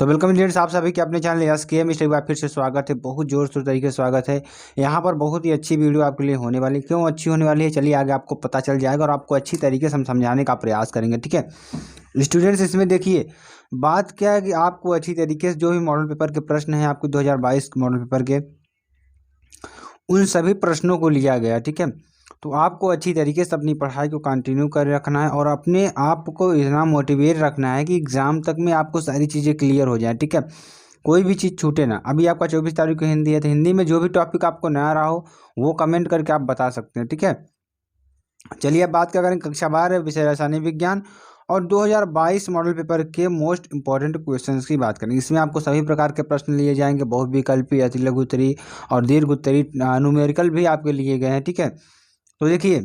तो welcome Indians, आप सभी के अपने चैनल एसकेएम स्टडी बार फिर से स्वागत है। बहुत जोर शोर तरीके से स्वागत है। यहाँ पर बहुत ही अच्छी वीडियो आपके लिए होने वाली। क्यों अच्छी होने वाली है, चलिए आगे आपको पता चल जाएगा और आपको अच्छी तरीके से हम समझाने का प्रयास करेंगे। ठीक है स्टूडेंट्स, इसमें देखिए बात क्या है कि आपको अच्छी तरीके से जो भी मॉडल पेपर के प्रश्न हैं आपको 2022 मॉडल पेपर के, उन सभी प्रश्नों को लिया गया। ठीक है, तो आपको अच्छी तरीके से अपनी पढ़ाई को कंटिन्यू कर रखना है और अपने आप को इतना मोटिवेट रखना है कि एग्ज़ाम तक में आपको सारी चीज़ें क्लियर हो जाए। ठीक है, कोई भी चीज़ छूटे ना। अभी आपका 24 तारीख को हिंदी है, तो हिंदी में जो भी टॉपिक आपको नया रहा हो वो कमेंट करके आप बता सकते हैं। ठीक है, चलिए अब बात क्या करें, कक्षा 12 विषय रसायन विज्ञान और 2022 मॉडल पेपर के मोस्ट इंपॉर्टेंट क्वेश्चंस की बात करेंगे। इसमें आपको सभी प्रकार के प्रश्न लिए जाएंगे, बहुविकल्पी, अति लघु उत्तरी और दीर्घ उत्तरी, न्यूमेरिकल भी आपके लिए गए हैं। ठीक है, तो देखिए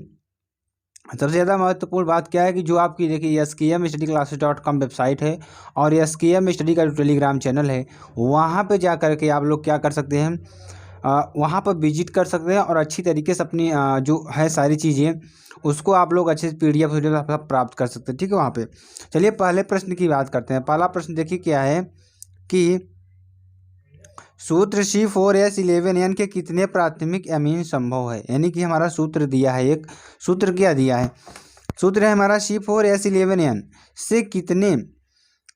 सबसे ज़्यादा महत्वपूर्ण बात क्या है कि जो आपकी देखिए skmstudyclasses.com वेबसाइट है और skm स्टडी का जो टेलीग्राम चैनल है, वहाँ पे जा कर के आप लोग क्या कर सकते हैं, वहाँ पर विजिट कर सकते हैं और अच्छी तरीके से अपनी जो है सारी चीज़ें उसको आप लोग अच्छे से PDF आप प्राप्त कर सकते हैं। ठीक है, वहाँ पे चलिए पहले प्रश्न की बात करते हैं। पहला प्रश्न देखिए क्या है कि सूत्र C4H11N के कितने प्राथमिक अमीन संभव है। यानी कि हमारा सूत्र दिया है, एक सूत्र क्या दिया है, सूत्र है हमारा C4H11N से कितने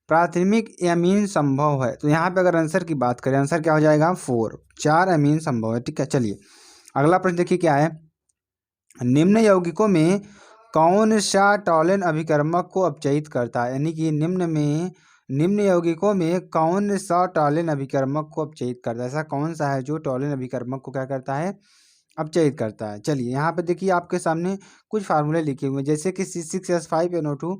प्राथमिक अमीन संभव है। तो यहाँ पे अगर आंसर की बात करें, आंसर क्या हो जाएगा 4, 4 अमीन संभव है। ठीक है, चलिए अगला प्रश्न देखिए क्या है, निम्न यौगिकों में कौन सा टॉलन अभिकर्मक को अपचयित करता है। यानी कि निम्न यौगिकों में कौन सा टॉलन अभिकर्मक को अपचयित करता है। ऐसा कौन सा है जो टॉलन अभिकर्मक को क्या करता है, अपचयित करता है। चलिए यहाँ पे देखिए आपके सामने कुछ फार्मूले लिखे हुए हैं, जैसे कि C6H5NO2,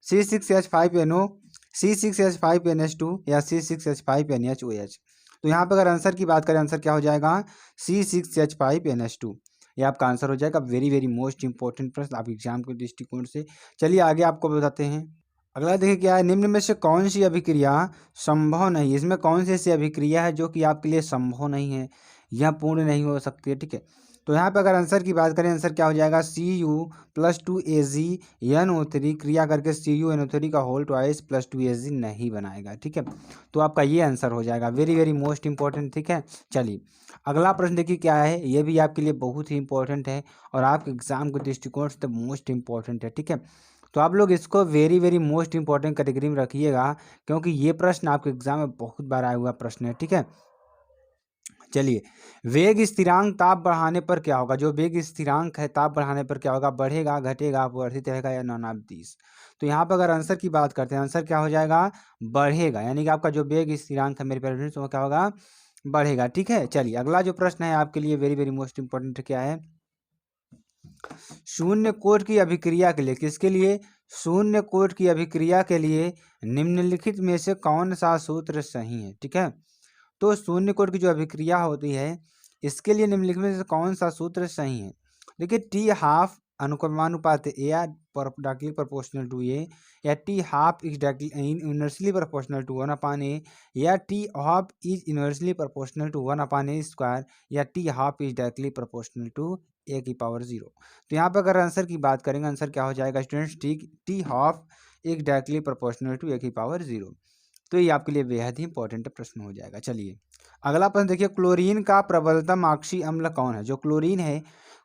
C6H5NO, C6H5NH2 या C6H5NHOH। तो यहाँ पे अगर आंसर की बात करें, आंसर क्या हो जाएगा C6H5NH2, ये आपका आंसर हो जाएगा। वेरी वेरी मोस्ट इंपॉर्टेंट प्रश्न आप एग्जाम के दृष्टिकोण से। चलिए आगे आपको बताते हैं। अगला देखिए क्या है, निम्न में से कौन सी अभिक्रिया संभव नहीं है। इसमें कौन सी ऐसी अभिक्रिया है जो कि आपके लिए संभव नहीं है या पूर्ण नहीं हो सकती है। ठीक है, तो यहाँ पे अगर आंसर की बात करें, आंसर क्या हो जाएगा Cu+2AgNO3 क्रिया करके CuNO3 का होल ट्वाइस +2Ag नहीं बनाएगा। ठीक है, तो आपका ये आंसर हो जाएगा। Very very most important. ठीक है, चलिए अगला प्रश्न देखिए क्या है, ये भी आपके लिए बहुत ही इंपॉर्टेंट है और आपके एग्जाम के दृष्टिकोण से मोस्ट इंपॉर्टेंट है। ठीक है, तो आप लोग इसको very very most important category में रखिएगा, क्योंकि ये प्रश्न आपके एग्जाम में बहुत बार आया हुआ प्रश्न है। ठीक है, चलिए वेग स्थिरांक ताप बढ़ाने पर क्या होगा। जो वेग स्थिरांक है ताप बढ़ाने पर क्या होगा, बढ़ेगा, घटेगा, अपवर्तित रहेगा या न्यूनापदिश। तो यहाँ पर अगर आंसर की बात करते हैं, आंसर क्या हो जाएगा, बढ़ेगा। यानी कि आपका जो वेग स्थिरांक है मेरे पेरेंट्स, वो क्या होगा, बढ़ेगा। ठीक है, चलिए अगला जो प्रश्न है आपके लिए वेरी वेरी मोस्ट इंपॉर्टेंट क्या है, शून्य कोट की अभिक्रिया के लिए, किसके लिए, शून्य कोट की अभिक्रिया के लिए निम्नलिखित में से कौन सा सूत्र सही है। ठीक है, तो शून्य कोट की जो अभिक्रिया होती है इसके लिए निम्नलिखित में से कौन सा सूत्र सही है। देखिए टी हाफ अनुक्रमानुपात are directly proportional to a, या T half is inversely proportional to 1/a, या T half is inversely proportional to 1/a square, या T half is directly proportional to a⁻0। तो यहाँ पर अगर आंसर की बात करेंगे, आंसर क्या हो जाएगा students, T half is directly proportional to a⁻0। तो ये आपके लिए बेहद ही इंपॉर्टेंट प्रश्न हो जाएगा। चलिए अगला प्रश्न देखिए, क्लोरीन का प्रबलतम आक्सीय अम्ल कौन है। जो क्लोरीन है,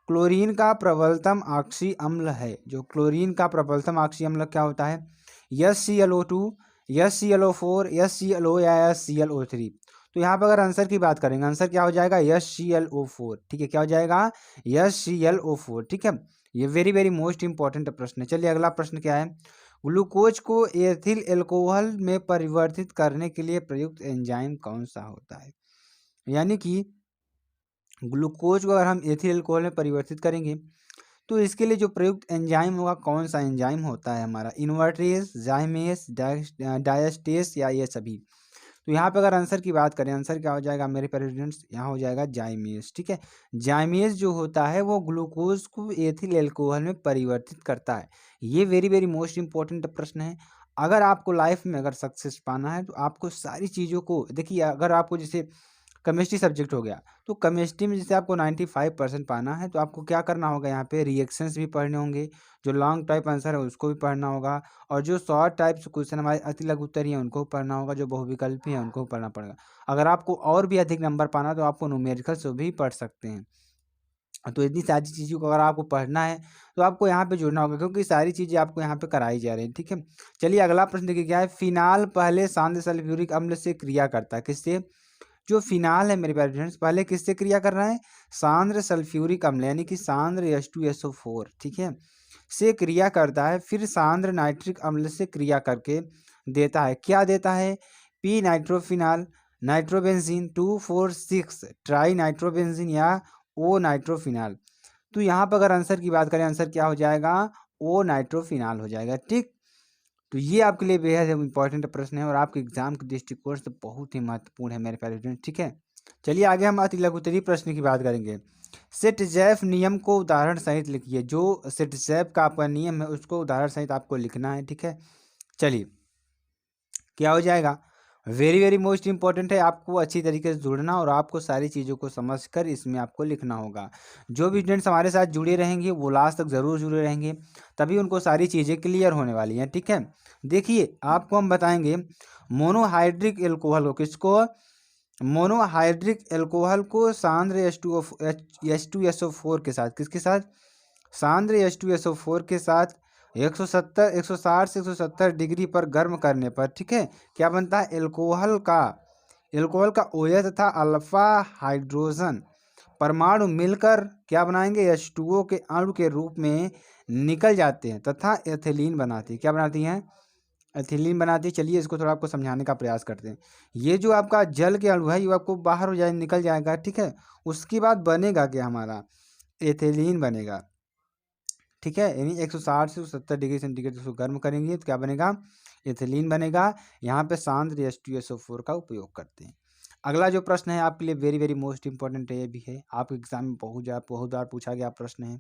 क्लोरीन का प्रबलतम आक्सीय अम्ल है, जो क्लोरीन का प्रबलतम आक्सीय अम्ल क्या होता है, HClO2, HClO4, HClO या HClO3। तो यहाँ पर अगर आंसर की बात करेंगे, आंसर क्या हो जाएगा HClO4। ठीक है, क्या हो जाएगा HClO4। ठीक है, ये वेरी वेरी मोस्ट इंपॉर्टेंट प्रश्न है। चलिए अगला प्रश्न क्या है, ग्लूकोज को एथिल अल्कोहल में परिवर्तित करने के लिए प्रयुक्त एंजाइम कौन सा होता है। यानी कि ग्लूकोज को अगर हम एथिल अल्कोहल में परिवर्तित करेंगे तो इसके लिए जो प्रयुक्त एंजाइम होगा, कौन सा एंजाइम होता है हमारा, इन्वर्टेज, जाइमेज, डायस्टेज या ये सभी। तो यहाँ पे अगर आंसर की बात करें, आंसर क्या हो जाएगा मेरे पेरेंट्स, यहाँ हो जाएगा जाइमेज। ठीक है, जाइमेज जो होता है वो ग्लूकोज को एथिल अल्कोहल में परिवर्तित करता है। ये वेरी वेरी मोस्ट इंपॉर्टेंट प्रश्न है। अगर आपको लाइफ में अगर सक्सेस पाना है तो आपको सारी चीज़ों को देखिए, अगर आपको जैसे केमिस्ट्री सब्जेक्ट हो गया। तो केमिस्ट्री में जैसे आपको 95% पाना है तो आपको क्या करना होगा, यहाँ पे रिएक्शंस भी पढ़ने होंगे, जो लॉन्ग टाइप आंसर है उसको भी पढ़ना होगा, और जो शॉर्ट टाइप क्वेश्चन हमारे अति लघु उत्तरीय हैं उनको पढ़ना होगा, जो बहुविकल्पी हैं उनको पढ़ना पड़ेगा। अगर आपको और भी अधिक नंबर पाना तो आपको न्यूमेरिकल्स भी पढ़ सकते हैं। तो इतनी सारी चीज़ों को अगर आपको पढ़ना है तो आपको यहाँ पे जुड़ना होगा, क्योंकि सारी चीज़ें आपको यहाँ पे कराई जा रही हैं। ठीक है, चलिए अगला प्रश्न देखिए क्या है। फिनाल पहले शांत सल्फ्यूरिक अम्ल से क्रिया करता है, किससे? जो फिनाल है मेरे प्यारे फ्रेंड्स पहले किससे क्रिया कर रहा है? सांद्र सल्फ्यूरिक अम्ल यानी कि सांद्र H2SO4, ठीक है, से क्रिया करता है, फिर सांद्र नाइट्रिक अम्ल से क्रिया करके देता है, क्या देता है? P nitrophenol, nitrobenzene 2,4,6 try nitrobenzene या ओ नाइट्रोफिनाल। तो यहाँ पर अगर आंसर की बात करें, आंसर क्या हो जाएगा? ओ नाइट्रोफिनाल हो जाएगा। ठीक, तो ये आपके लिए बेहद इंपॉर्टेंट प्रश्न है और आपके एग्जाम के दृष्टिकोण से बहुत ही महत्वपूर्ण है मेरे प्यारे स्टूडेंट। ठीक है, चलिए आगे हम अति लघुत्तरीय प्रश्न की बात करेंगे। सेटजैफ नियम को उदाहरण सहित लिखिए। जो सेटजैफ का आपका नियम है उसको उदाहरण सहित आपको लिखना है। ठीक है, चलिए क्या हो जाएगा? वेरी वेरी मोस्ट इंपॉर्टेंट है, आपको अच्छी तरीके से जुड़ना और आपको सारी चीज़ों को समझकर इसमें आपको लिखना होगा। जो भी स्टूडेंट्स हमारे साथ जुड़े रहेंगे वो लास्ट तक ज़रूर जुड़े रहेंगे, तभी उनको सारी चीज़ें क्लियर होने वाली हैं। ठीक है, देखिए आपको हम बताएंगे मोनोहाइड्रिक एल्कोहल को, किसको? मोनोहाइड्रिक एल्कोहल को सांद्र H2SO4 के साथ, किसके साथ? सांद्र H2SO4 के साथ 160 से 170 डिग्री पर गर्म करने पर, ठीक है, क्या बनता है? एल्कोहल का OH तथा अल्फा हाइड्रोजन परमाणु मिलकर क्या बनाएंगे? H2O के अणु के रूप में निकल जाते हैं तथा एथिलीन बनाती है। क्या बनाती हैं? एथिलीन बनाती है। चलिए इसको थोड़ा आपको समझाने का प्रयास करते हैं। ये जो आपका जल के अणु है ये आपको बाहर हो जाए, निकल जाएगा। ठीक है, उसके बाद बनेगा क्या? हमारा एथिलीन बनेगा। ठीक है, यानी 160 से 170 डिग्री सेंटीग्रेड उसको गर्म करेंगे तो क्या बनेगा? एथिलीन बनेगा। यहाँ पे सांद्र H2SO4 का उपयोग करते हैं। अगला जो प्रश्न है आपके लिए वेरी वेरी मोस्ट इंपॉर्टेंट है, ये भी है आपके एग्जाम में बहुत बार पूछा गया प्रश्न है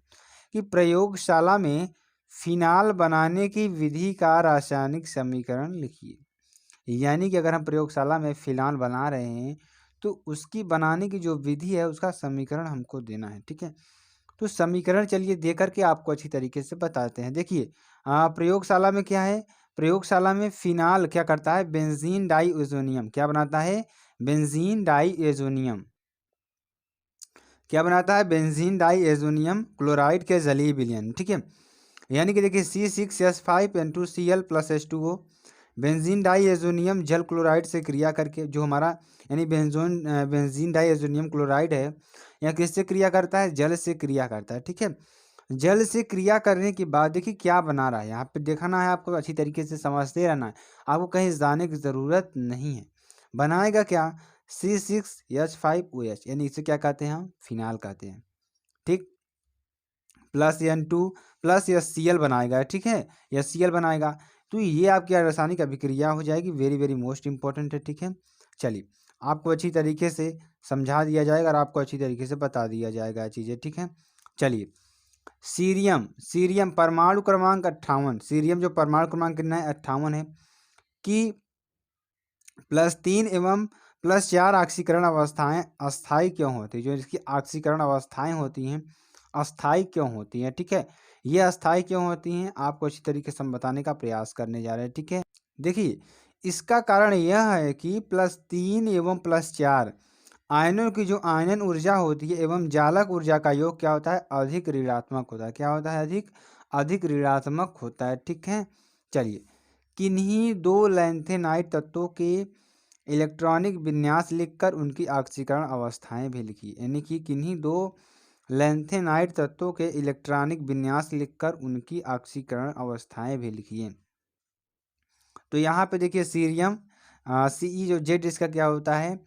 कि प्रयोगशाला में फिनाल बनाने की विधि का रासायनिक समीकरण लिखिए। यानी कि अगर हम प्रयोगशाला में फिनाल बना रहे हैं तो उसकी बनाने की जो विधि है उसका समीकरण हमको देना है। ठीक है, तो समीकरण चलिए दे करके आपको अच्छी तरीके से बताते हैं। देखिए प्रयोगशाला में क्या है? प्रयोगशाला में फिनाल क्या करता है? बेंजीन डाइओजोनियम क्या बनाता है? बेंजीन डाइओजोनियम क्या बनाता है? बेंजीन डाइओजोनियम क्लोराइड के जलीय विलयन। ठीक है, यानी कि देखिए C6H5N2Cl + H2O बेंजीन डाइएजोनियम जल क्लोराइड से क्रिया करके, जो हमारा यानी बेंजीन डाइएजोनियम क्लोराइड है, यह किससे क्रिया करता है? जल से क्रिया करता है। ठीक है, जल से क्रिया करने के बाद देखिए क्या बना रहा है, यहाँ पे देखना है आपको, अच्छी तरीके से समझते रहना है, आपको कहीं जाने की ज़रूरत नहीं है। बनाएगा क्या? C6H5OH, यानी इसे क्या कहते हैं? हम फिनाल कहते हैं। ठीक, प्लस N2 प्लस Cl बनाएगा। ठीक है, Cl बनाएगा तो ये आपकी रासायनिक अभिक्रिया हो जाएगी। वेरी वेरी मोस्ट इंपॉर्टेंट है। ठीक है, चलिए आपको अच्छी तरीके से समझा दिया जाएगा और आपको अच्छी तरीके से बता दिया जाएगा चीज़ें। ठीक है, चलिए सीरियम परमाणु क्रमांक 58, सीरियम जो परमाणु क्रमांक कितना है? 58 है कि +3 एवं +4 ऑक्सीकरण अवस्थाएं अस्थायी क्यों होती है? जो इसकी ऑक्सीकरण अवस्थाएं होती हैं अस्थायी क्यों होती हैं? ठीक है, ये अस्थायी क्यों होती हैं आपको अच्छी तरीके से हम बताने का प्रयास करने जा रहे हैं। ठीक है, देखिए इसका कारण यह है कि +3 एवं +4 आयनों की जो आयनन ऊर्जा होती है एवं जालक ऊर्जा का योग क्या होता है? अधिक ऋणात्मक होता है। क्या होता है? अधिक ऋणात्मक होता है। ठीक है, चलिए किन्हीं दो लैंथेनाइट तत्वों के इलेक्ट्रॉनिक विन्यास लिखकर उनकी ऑक्सीकरण अवस्थाएं भी लिखी। यानी कि किन्हीं दो लैंथेनाइट तत्वों के इलेक्ट्रॉनिक विन्यास लिखकर उनकी ऑक्सीकरण अवस्थाएं भी लिखिए। तो यहाँ पे देखिए सीरियम Ce जो जेड इसका क्या होता है?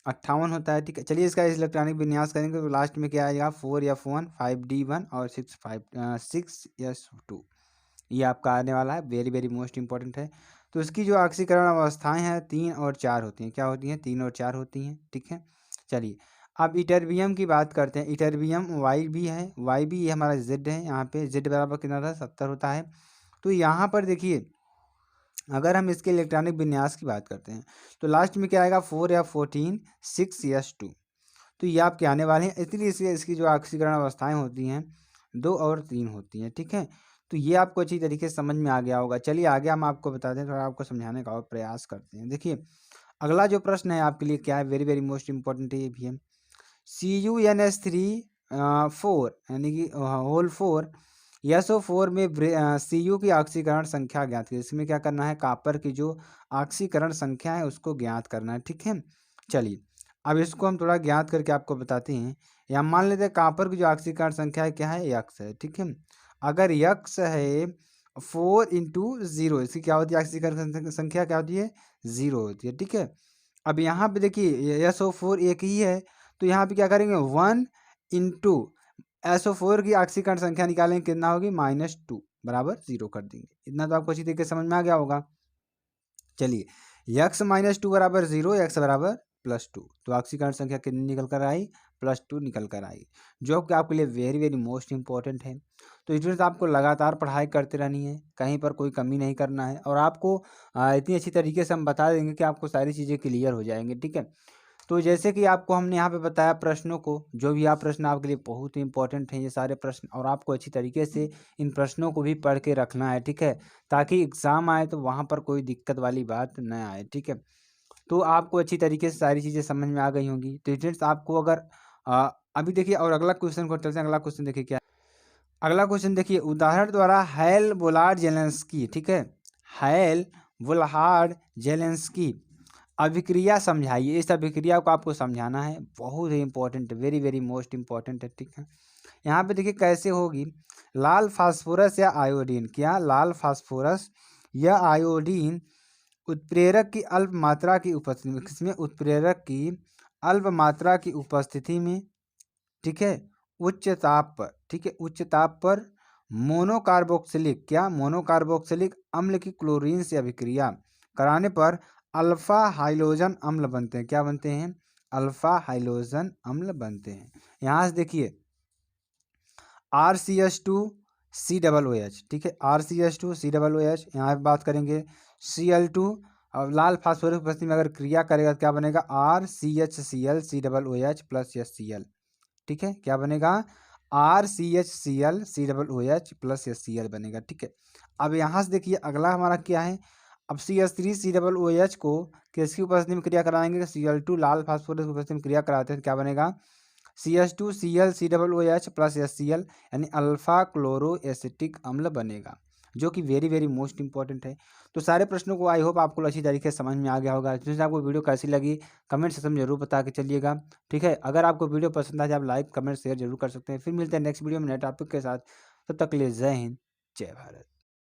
58 होता है। ठीक है, चलिए इसका इलेक्ट्रॉनिक विन्यास करेंगे तो लास्ट में क्या आएगा? 4F1 5D1 और 6S2 ये आपका आने वाला है। वेरी वेरी मोस्ट इंपॉर्टेंट है। तो इसकी जो ऑक्सीकरण अवस्थाएं हैं 3 और 4 होती हैं। क्या होती हैं? 3 और 4 होती हैं। ठीक है, चलिए अब इटरबियम की बात करते हैं। इटरबियम YB है, YB ये हमारा Z है। यहाँ पे Z बराबर कितना था? 70 होता है। तो यहाँ पर देखिए अगर हम इसके इलेक्ट्रॉनिक विन्यास की बात करते हैं तो लास्ट में क्या आएगा 4F14 6S2। तो ये आपके आने वाले हैं, इसलिए इसकी जो ऑक्सीकरण अवस्थाएं होती हैं 2 और 3 होती हैं। ठीक है, तो ये आपको अच्छी तरीके से समझ में आ गया होगा। चलिए आगे हम आपको बताते हैं, थोड़ा आपको समझाने का और प्रयास करते हैं। देखिए अगला जो प्रश्न है आपके लिए क्या है, वेरी वेरी मोस्ट इंपॉर्टेंट है ये भी है। CuNH3 4 यानी कि होल 4 SO4 में Cu की ऑक्सीकरण संख्या ज्ञात कीजिए। इसमें क्या करना है, कॉपर की जो ऑक्सीकरण संख्या है उसको ज्ञात करना है। ठीक है, चलिए अब इसको हम थोड़ा ज्ञात करके आपको बताते हैं। या मान लेते हैं कॉपर की जो ऑक्सीकरण संख्या है क्या है, यक्स है। ठीक है, अगर यक्स है 4 × 0, इसकी क्या होती है, ऑक्सीकरण संख्या क्या होती है, 0 होती है। ठीक है, अब यहाँ पे देखिए SO4 एक ही है, तो यहाँ पे क्या करेंगे 1 × SO4 की ऑक्सीकरण संख्या निकालेंगे, कितना होगी -2 बराबर 0 कर देंगे। इतना तो आपको अच्छी तरीके से समझ में आ गया होगा। चलिए यक्स -2 बराबर 0, यक्स बराबर +2, तो ऑक्सीकरण संख्या कितनी निकल कर आई, +2 निकल कर आई, जो कि आपके लिए वेरी वेरी मोस्ट इंपॉर्टेंट है। तो स्टूडेंट्स आपको लगातार पढ़ाई करते रहनी है, कहीं पर कोई कमी नहीं करना है, और आपको इतनी अच्छी तरीके से हम बता देंगे कि आपको सारी चीज़ें क्लियर हो जाएंगी। ठीक है, तो जैसे कि आपको हमने यहाँ पे बताया प्रश्नों को, जो भी आप प्रश्न आपके लिए बहुत ही इंपॉर्टेंट हैं ये सारे प्रश्न, और आपको अच्छी तरीके से इन प्रश्नों को भी पढ़ के रखना है। ठीक है, ताकि एग्ज़ाम आए तो वहाँ पर कोई दिक्कत वाली बात न आए। ठीक है, तो आपको अच्छी तरीके से सारी चीज़ें समझ में आ गई होंगी। तो स्टूडेंट्स आपको अगर अभी देखिए, और अगला क्वेश्चन को चलते हैं। अगला क्वेश्चन देखिए क्या, अगला क्वेश्चन देखिए, उदाहरण द्वारा हैल वोलार्ड जेलेंस्की, ठीक है, हैल वोलार्ड जेलेंस्की अभिक्रिया समझाइए। इस अभिक्रिया को आपको समझाना है, बहुत ही important, very very most important है। ठीक है, यहाँ पे देखिए कैसे होगी, लाल फास्फोरस या आयोडीन, क्या लाल फास्फोरस या आयोडीन उत्प्रेरक की अल्प मात्रा की उपस्थिति में, किसमें, उत्प्रेरक की अल्प मात्रा की उपस्थिति में, ठीक है, उच्च ताप पर, ठीक है, उच्च ताप पर मोनोकार्बोक्सिलिक, क्या मोनोकार्बोक्सिलिक अम्ल की क्लोरीन से अभिक्रिया कराने पर अल्फा हाइलोजन अम्ल बनते हैं। क्या बनते हैं, अल्फा हाइलोजन अम्ल बनते हैं। यहाँ से देखिए RCH2COOH, ठीक है, RCH2COOH, यहाँ पे बात करेंगे Cl2, और लाल फास्फोरस उपस्थिति में अगर क्रिया करेगा तो क्या बनेगा, RCHClCOOH प्लस HCl। ठीक है, क्या बनेगा, RCHClCOOH प्लस HCl बनेगा। ठीक है, अब यहाँ से देखिए अगला हमारा क्या है, अब CH3COOH को किसकी उपस्थिति में क्रिया कराएंगे, Cl2 लाल फास्फोरस की उपस्थिति में क्रिया कराते हैं, क्या बनेगा, CH2ClCOOH प्लस HCl, यानी अल्फा क्लोरो एसिटिक अम्ल बनेगा, जो कि वेरी वेरी मोस्ट इंपॉर्टेंट है। तो सारे प्रश्नों को आई होप आपको अच्छी तरीके से समझ में आ गया होगा। जैसे आपको वीडियो कैसी लगी कमेंट सेक्शन में जरूर बता के चलिएगा। ठीक है, अगर आपको वीडियो पसंद आए आप लाइक कमेंट शेयर जरूर कर सकते हैं। फिर मिलते हैं नेक्स्ट वीडियो में नए टॉपिक के साथ, तब तक के लिए जय हिंद, जय भारत।